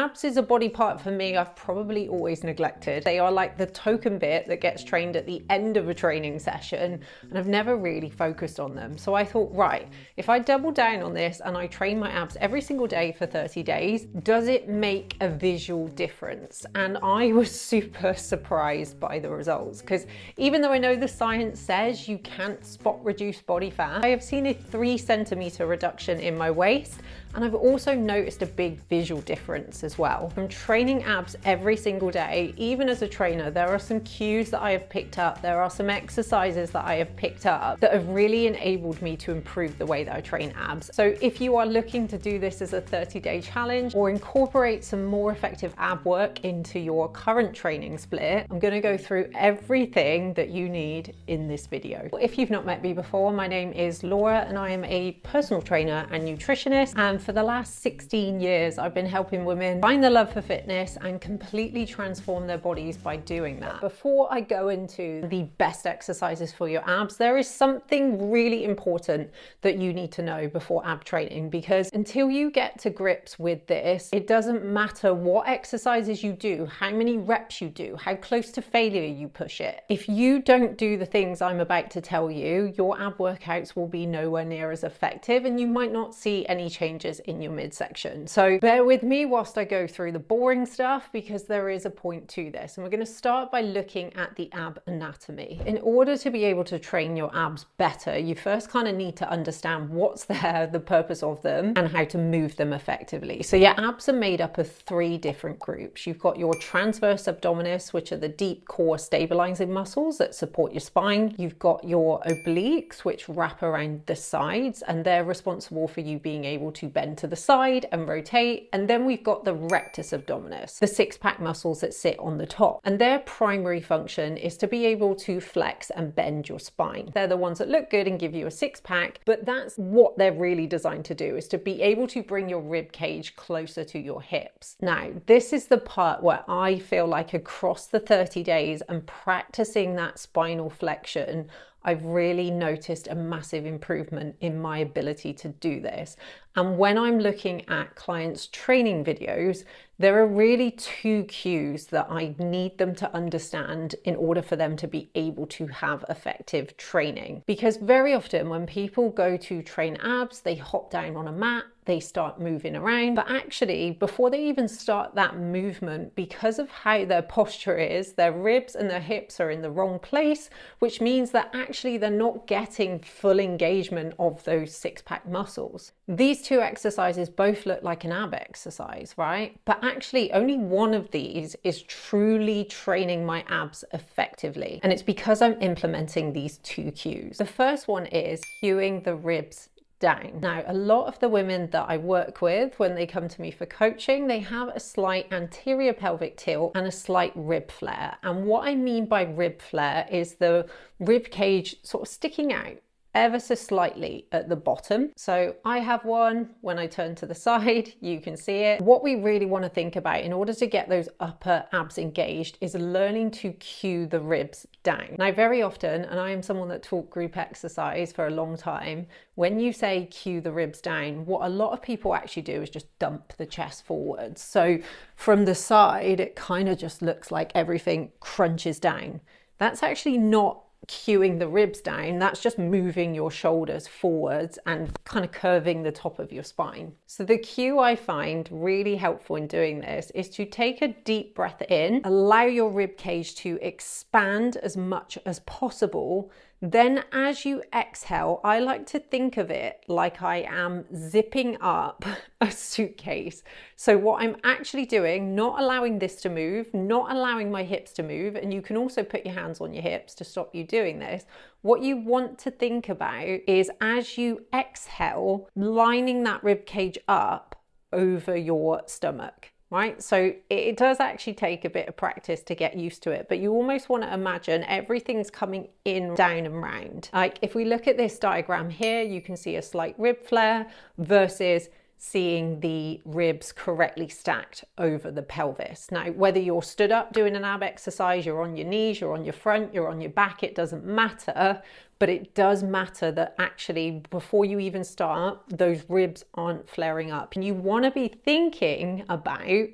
Abs is a body part for me I've probably always neglected. They are like the token bit that gets trained at the end of a training session, and I've never really focused on them. So I thought, right, if I double down on this and I train my abs every single day for 30 days, does it make a visual difference? And I was super surprised by the results, because even though I know the science says you can't spot reduce body fat, I have seen a 3 centimeter reduction in my waist, and I've also noticed a big visual difference as well. From training abs every single day, even as a trainer, there are some cues that I have picked up, there are some exercises that I have picked up that have really enabled me to improve the way that I train abs. So if you are looking to do this as a 30-day challenge or incorporate some more effective ab work into your current training split, I'm going to go through everything that you need in this video. If you've not met me before, my name is Laura and I am a personal trainer and nutritionist, and for the last 16 years I've been helping women find the love for fitness and completely transform their bodies by doing that. Before I go into the best exercises for your abs, there is something really important that you need to know before ab training, because until you get to grips with this, it doesn't matter what exercises you do, how many reps you do, how close to failure you push it. If you don't do the things I'm about to tell you, your ab workouts will be nowhere near as effective and you might not see any changes in your midsection. So bear with me whilst I go through the boring stuff, because there is a point to this. And we're going to start by looking at the ab anatomy. In order to be able to train your abs better, you first kind of need to understand what's there, the purpose of them, and how to move them effectively. So your abs are made up of 3 different groups. You've got your transverse abdominis, which are the deep core stabilizing muscles that support your spine. You've got your obliques, which wrap around the sides, and they're responsible for you being able to bend to the side and rotate. And then we've got the rectus abdominis, the 6-pack muscles that sit on the top, and their primary function is to be able to flex and bend your spine. They're the ones that look good and give you a 6-pack, but that's what they're really designed to do, is to be able to bring your rib cage closer to your hips. Now, this is the part where I feel like across the 30 days and practicing that spinal flexion, I've really noticed a massive improvement in my ability to do this. And when I'm looking at clients' training videos, there are really 2 cues that I need them to understand in order for them to be able to have effective training. Because very often when people go to train abs, they hop down on a mat, they start moving around, but actually before they even start that movement, because of how their posture is, their ribs and their hips are in the wrong place, which means that actually they're not getting full engagement of those 6-pack muscles. These 2 exercises both look like an ab exercise, right? But actually only one of these is truly training my abs effectively. And it's because I'm implementing these 2 cues. The first one is cueing the ribs down. Now, a lot of the women that I work with, when they come to me for coaching, they have a slight anterior pelvic tilt and a slight rib flare. And what I mean by rib flare is the rib cage sort of sticking out ever so slightly at the bottom. So I have one. When I turn to the side, you can see it. What we really want to think about in order to get those upper abs engaged is learning to cue the ribs down. Now, very often, and I am someone that taught group exercise for a long time, when you say cue the ribs down, what a lot of people actually do is just dump the chest forwards. So from the side, it kind of just looks like everything crunches down. That's actually not cueing the ribs down, that's just moving your shoulders forwards and kind of curving the top of your spine. So the cue I find really helpful in doing this is to take a deep breath in, allow your rib cage to expand as much as possible. Then as you exhale, I like to think of it like I am zipping up a suitcase. So what I'm actually doing, not allowing this to move, not allowing my hips to move, and you can also put your hands on your hips to stop you doing this. What you want to think about is as you exhale, lining that rib cage up over your stomach. Right? So it does actually take a bit of practice to get used to it, but you almost want to imagine everything's coming in, down and round. Like if we look at this diagram here, you can see a slight rib flare versus seeing the ribs correctly stacked over the pelvis. Now, whether you're stood up doing an ab exercise, you're on your knees, you're on your front, you're on your back, it doesn't matter. But it does matter that actually before you even start, those ribs aren't flaring up. And you want to be thinking about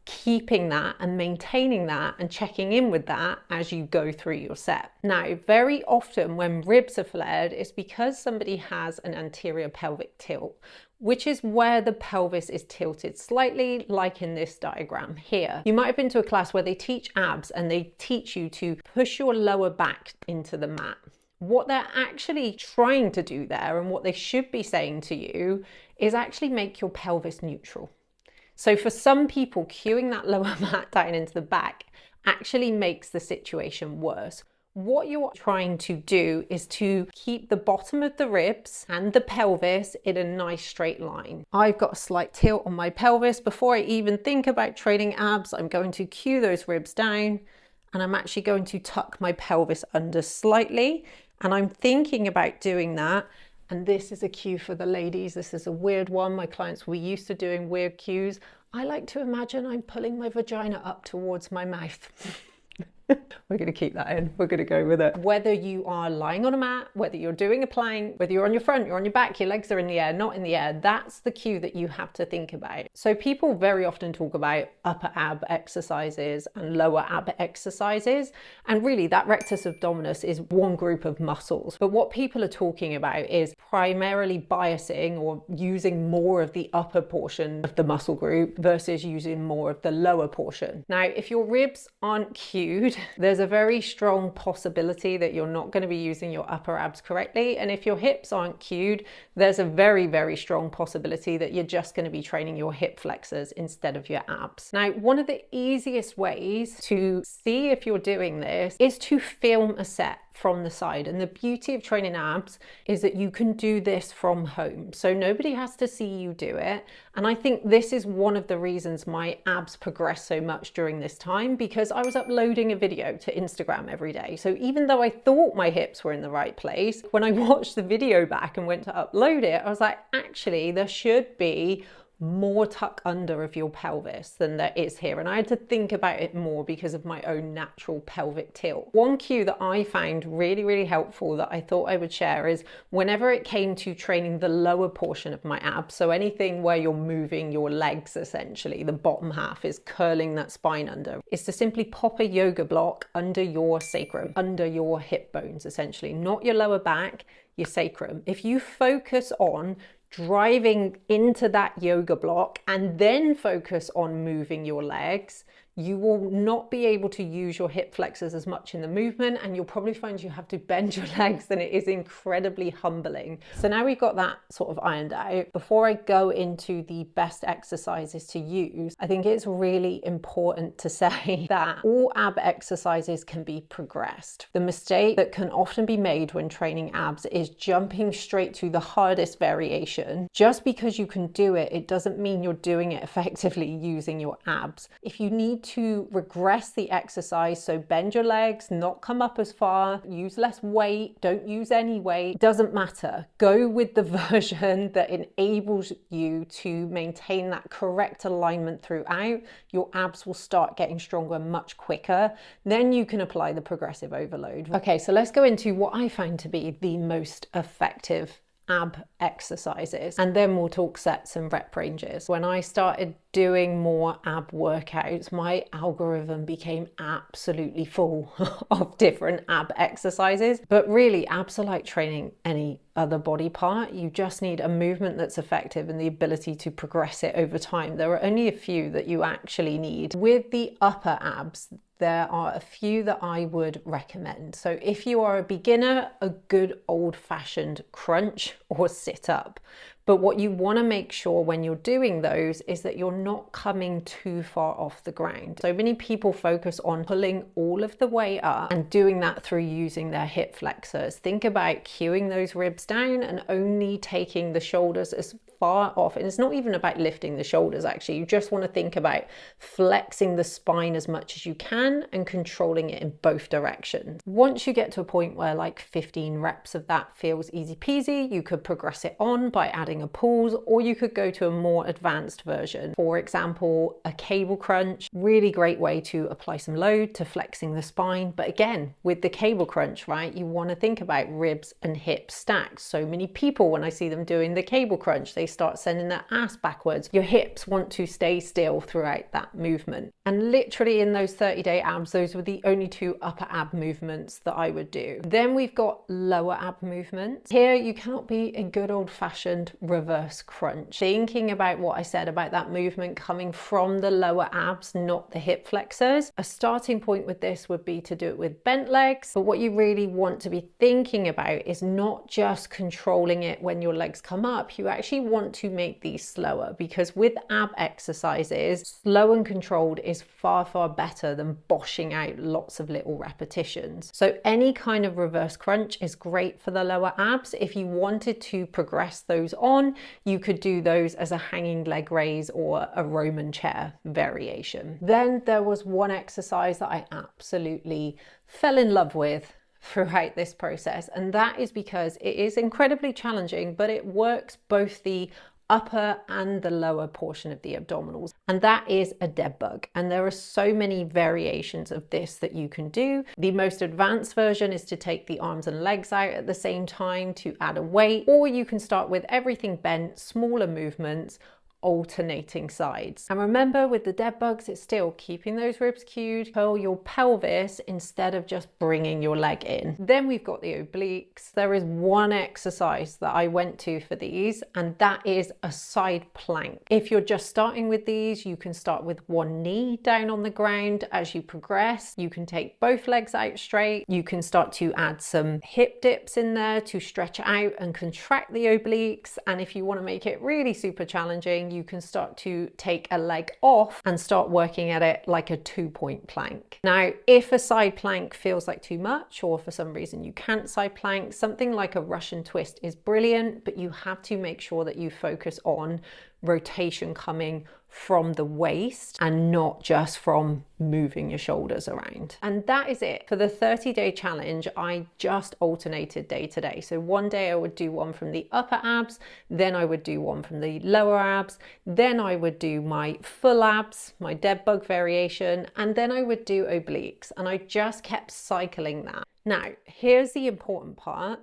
keeping that and maintaining that and checking in with that as you go through your set. Now, very often when ribs are flared, it's because somebody has an anterior pelvic tilt, which is where the pelvis is tilted slightly, like in this diagram here. You might have been to a class where they teach abs and they teach you to push your lower back into the mat. What they're actually trying to do there, and what they should be saying to you, is actually make your pelvis neutral. So for some people, cueing that lower mat down into the back actually makes the situation worse. What you're trying to do is to keep the bottom of the ribs and the pelvis in a nice straight line. I've got a slight tilt on my pelvis. Before I even think about training abs, I'm going to cue those ribs down, and I'm actually going to tuck my pelvis under slightly. And I'm thinking about doing that. And this is a cue for the ladies. This is a weird one. My clients were used to doing weird cues. I like to imagine I'm pulling my vagina up towards my mouth. We're going to keep that in. We're going to go with it. Whether you are lying on a mat, whether you're doing a plank, whether you're on your front, you're on your back, your legs are in the air, not in the air, that's the cue that you have to think about. So people very often talk about upper ab exercises and lower ab exercises. And really that rectus abdominis is one group of muscles. But what people are talking about is primarily biasing or using more of the upper portion of the muscle group versus using more of the lower portion. Now, if your ribs aren't cued, there's a very strong possibility that you're not going to be using your upper abs correctly. And if your hips aren't cued, there's a very, very strong possibility that you're just going to be training your hip flexors instead of your abs. Now, one of the easiest ways to see if you're doing this is to film a set from the side. And the beauty of training abs is that you can do this from home. So nobody has to see you do it. And I think this is one of the reasons my abs progressed so much during this time, because I was uploading a video to Instagram every day. So even though I thought my hips were in the right place, when I watched the video back and went to upload it, I was like, actually, there should be more tuck under of your pelvis than there is here. And I had to think about it more because of my own natural pelvic tilt. One cue that I found really, really helpful that I thought I would share is whenever it came to training the lower portion of my abs, so anything where you're moving your legs, essentially, the bottom half is curling that spine under, is to simply pop a yoga block under your sacrum, under your hip bones, essentially, not your lower back, your sacrum. If you focus on driving into that yoga block and then focus on moving your legs, you will not be able to use your hip flexors as much in the movement, and you'll probably find you have to bend your legs, and it is incredibly humbling. So now we've got that sort of ironed out. Before I go into the best exercises to use, I think it's really important to say that all ab exercises can be progressed. The mistake that can often be made when training abs is jumping straight to the hardest variation. Just because you can do it, it doesn't mean you're doing it effectively using your abs. If you need to regress the exercise, so bend your legs, not come up as far, use less weight, don't use any weight, doesn't matter. Go with the version that enables you to maintain that correct alignment throughout. Your abs will start getting stronger much quicker. Then you can apply the progressive overload. Okay, so let's go into what I find to be the most effective ab exercises, and then we'll talk sets and rep ranges. When I started doing more ab workouts, my algorithm became absolutely full of different ab exercises. But really, abs are like training any other body part. You just need a movement that's effective and the ability to progress it over time. There are only a few that you actually need. With the upper abs, there are a few that I would recommend. So if you are a beginner, a good old-fashioned crunch or sit up. But what you want to make sure when you're doing those is that you're not coming too far off the ground. So many people focus on pulling all of the way up and doing that through using their hip flexors. Think about cueing those ribs down and only taking the shoulders as far off. And it's not even about lifting the shoulders, actually. You just want to think about flexing the spine as much as you can and controlling it in both directions. Once you get to a point where like 15 reps of that feels easy peasy, you could progress it on by adding a pause, or you could go to a more advanced version. For example, a cable crunch, really great way to apply some load to flexing the spine. But again, with the cable crunch, right, you want to think about ribs and hips stacked. So many people, when I see them doing the cable crunch, they start sending their ass backwards. Your hips want to stay still throughout that movement. And literally in those 30-day abs, those were the only 2 upper ab movements that I would do. Then we've got lower ab movements. Here you cannot be a good old-fashioned reverse crunch. Thinking about what I said about that movement coming from the lower abs, not the hip flexors. A starting point with this would be to do it with bent legs, but what you really want to be thinking about is not just controlling it when your legs come up. You actually want to make these slower, because with ab exercises, slow and controlled is far, far better than boshing out lots of little repetitions. So any kind of reverse crunch is great for the lower abs. If you wanted to progress those on, you could do those as a hanging leg raise or a Roman chair variation. Then there was one exercise that I absolutely fell in love with throughout this process, and that is because it is incredibly challenging, but it works both the upper and the lower portion of the abdominals, and that is a dead bug. And there are so many variations of this that you can do. The most advanced version is to take the arms and legs out at the same time to add a weight, or you can start with everything bent, smaller movements, alternating sides. And remember, with the dead bugs, it's still keeping those ribs cued, curl your pelvis instead of just bringing your leg in. Then we've got the obliques. There is one exercise that I went to for these, and that is a side plank. If you're just starting with these, you can start with one knee down on the ground. As you progress, you can take both legs out straight. You can start to add some hip dips in there to stretch out and contract the obliques. And if you want to make it really super challenging, you can start to take a leg off and start working at it like a 2-point plank. Now, if a side plank feels like too much, or for some reason you can't side plank, something like a Russian twist is brilliant, but you have to make sure that you focus on rotation coming from the waist and not just from moving your shoulders around. And that is it. For the 30-day challenge, I just alternated day to day. So one day I would do one from the upper abs, then I would do one from the lower abs, then I would do my full abs, my dead bug variation, and then I would do obliques. And I just kept cycling that. Now, here's the important part: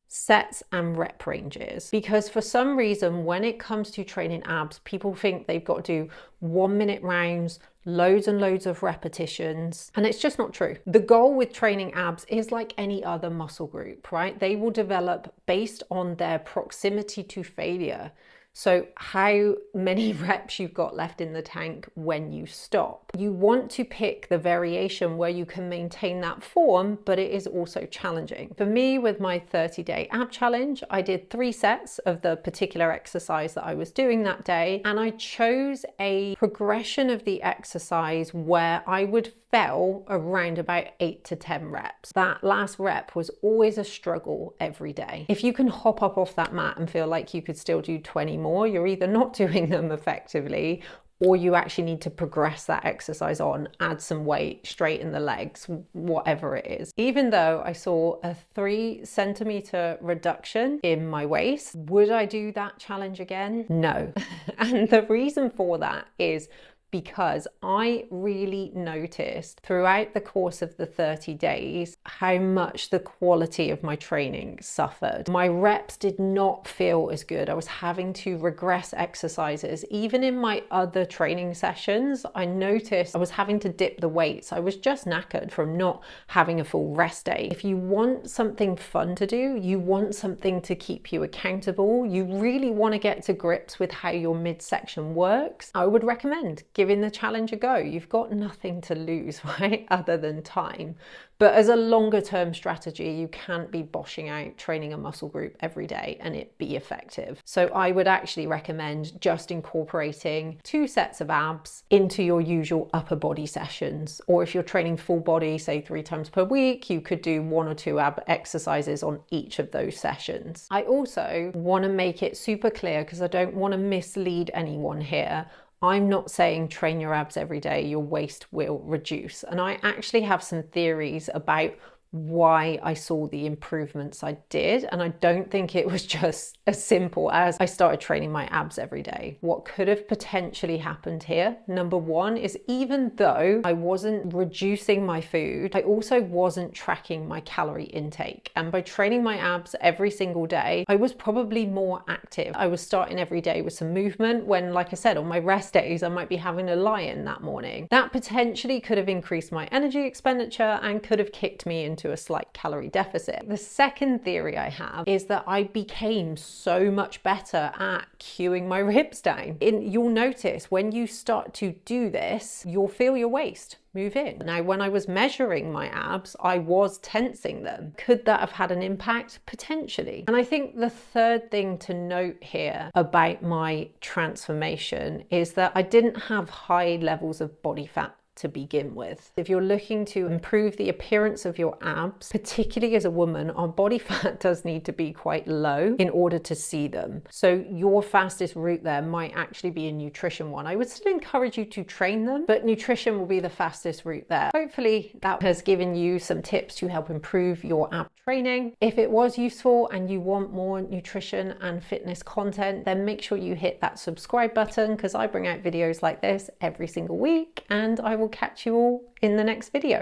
sets and rep ranges. Because for some reason, when it comes to training abs, people think they've got to do 1-minute rounds, loads and loads of repetitions, and it's just not true. The goal with training abs is like any other muscle group, right? They will develop based on their proximity to failure. So how many reps you've got left in the tank when you stop. You want to pick the variation where you can maintain that form, but it is also challenging. For me, with my 30-day ab challenge, I did 3 sets of the particular exercise that I was doing that day, and I chose a progression of the exercise where I would fail around about 8 to 10 reps. That last rep was always a struggle every day. If you can hop up off that mat and feel like you could still do 20 more, you're either not doing them effectively, or you actually need to progress that exercise on, add some weight, straighten the legs, whatever it is. Even though I saw a 3-centimeter reduction in my waist, would I do that challenge again? No. And the reason for that is because I really noticed throughout the course of the 30 days how much the quality of my training suffered. My reps did not feel as good. I was having to regress exercises. Even in my other training sessions, I noticed I was having to dip the weights. I was just knackered from not having a full rest day. If you want something fun to do, you want something to keep you accountable, you really want to get to grips with how your midsection works, I would recommend giving the challenge a go. You've got nothing to lose, right? Other than time. But as a longer term strategy, you can't be boshing out training a muscle group every day and it be effective. So I would actually recommend just incorporating 2 sets of abs into your usual upper body sessions. Or if you're training full body, say 3 times per week, you could do 1 or 2 ab exercises on each of those sessions. I also want to make it super clear, because I don't want to mislead anyone here. I'm not saying train your abs every day, your waist will reduce. And I actually have some theories about why I saw the improvements I did. And I don't think it was just as simple as I started training my abs every day. What could have potentially happened here, number one, is even though I wasn't reducing my food, I also wasn't tracking my calorie intake. And by training my abs every single day, I was probably more active. I was starting every day with some movement when, like I said, on my rest days, I might be having a lie-in that morning. That potentially could have increased my energy expenditure and could have kicked me into a slight calorie deficit. The second theory I have is that I became so much better at cueing my ribs down. You'll notice when you start to do this, you'll feel your waist move in. Now, when I was measuring my abs, I was tensing them. Could that have had an impact? Potentially. And I think the third thing to note here about my transformation is that I didn't have high levels of body fat to begin with. If you're looking to improve the appearance of your abs, particularly as a woman, our body fat does need to be quite low in order to see them. So your fastest route there might actually be a nutrition one. I would still encourage you to train them, but nutrition will be the fastest route there. Hopefully that has given you some tips to help improve your ab training. If it was useful and you want more nutrition and fitness content, then make sure you hit that subscribe button, because I bring out videos like this every single week, and I will catch you all in the next video.